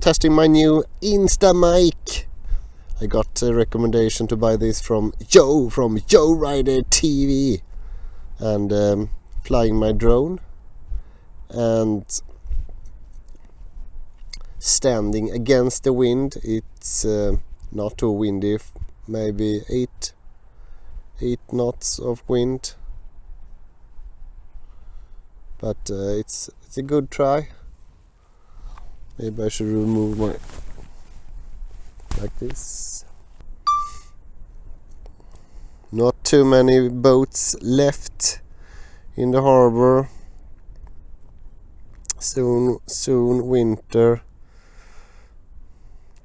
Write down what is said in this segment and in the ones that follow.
testing my new Instamic. I got a recommendation to buy this from Joe Rider TV, and flying my drone and standing against the wind. It's not too windy, maybe 8 knots of wind, but it's a good try. Maybe I should remove my like this. Not too many boats left in the harbor. Soon winter.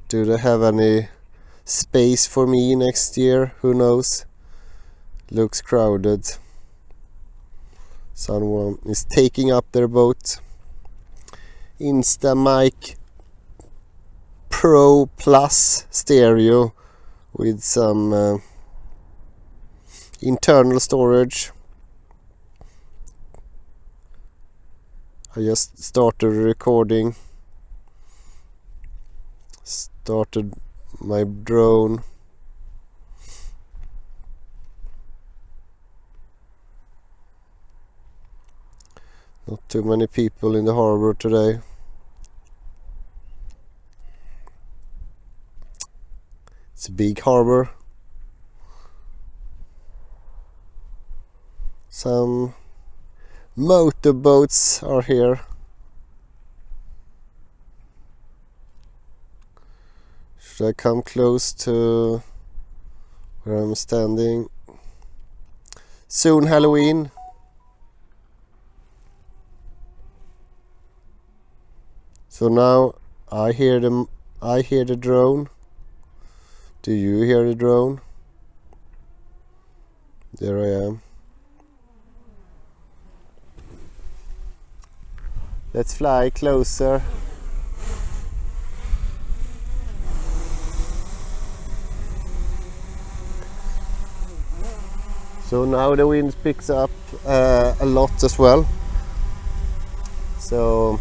Do they have any space for me next year? Who knows? Looks crowded. Someone is taking up their boat. Instamic Pro Plus stereo with some internal storage. I just started recording. Started my drone. Not too many people in the harbor today. It's a big harbor. Some motorboats are here. Should I come close to where I'm standing? Soon Halloween. So now I hear the drone. Do you hear the drone? There I am. Let's fly closer. So now the wind picks up a lot as well. So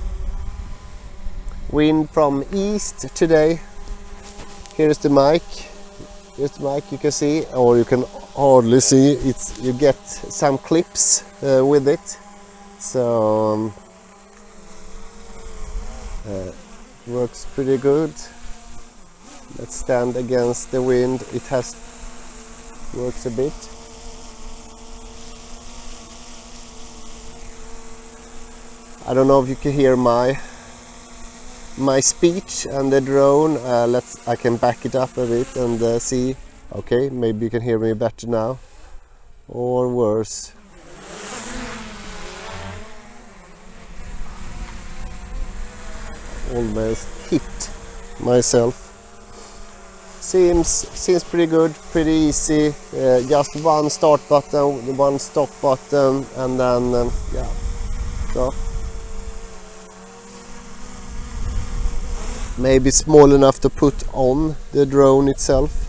wind from east today. Here's the mic. Here's the mic, you can see, or you can hardly see. You get some clips with it. So works pretty good. Let's stand against the wind. It works a bit. I don't know if you can hear my speech and the drone. I can back it up a bit and see. Okay, maybe you can hear me better now, or worse. Almost hit myself. Seems pretty good, pretty easy. Just one start button, one stop button, and then yeah. So maybe small enough to put on the drone itself.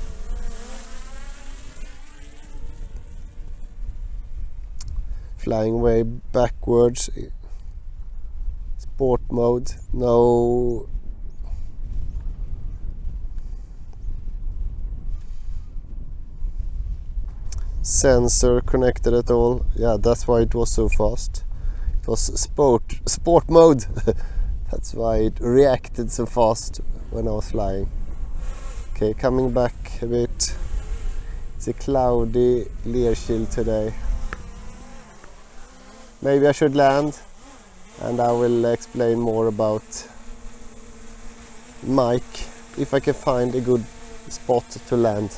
Flying way backwards. Sport mode. No. Sensor connected at all. Yeah, that's why it was so fast. It was sport mode. That's why it reacted so fast when I was flying. Okay, coming back a bit. It's a cloudy Lerkill today. Maybe I should land, and I will explain more about mic if I can find a good spot to land.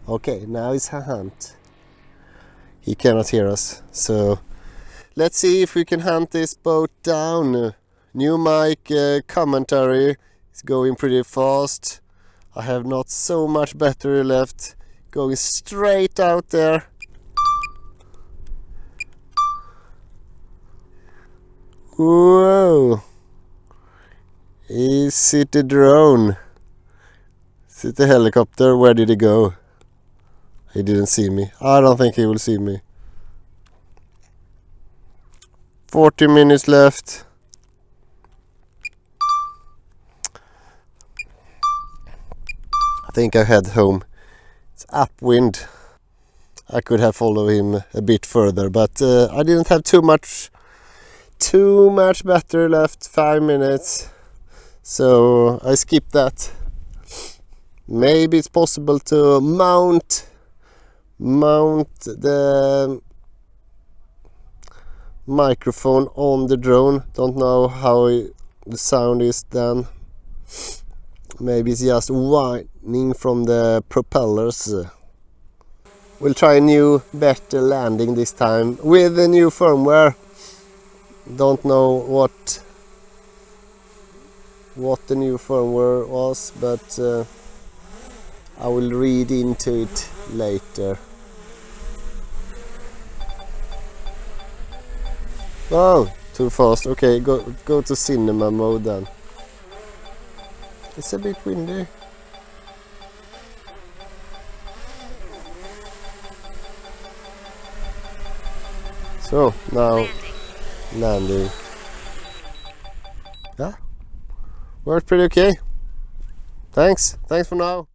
Okay, now it's a hunt. He cannot hear us, so let's see if we can hunt this boat down. New mic commentary is going pretty fast. I have not so much battery left. Going straight out there. Whoa! Is it a drone? Is it a helicopter? Where did he go? He didn't see me. I don't think he will see me. 40 minutes left. think I head home. It's upwind. I could have followed him a bit further, but I didn't have too much battery left, 5 minutes, so I skipped that. Maybe it's possible to mount the microphone on the drone. Don't know how the sound is then. Maybe it's just whining from the propellers. We'll try a new, better landing this time with the new firmware. Don't know what the new firmware was, but I will read into it later. Oh, too fast. Okay, go to cinema mode then. It's a bit windy. So now landing. Yeah, worked pretty okay. Thanks for now.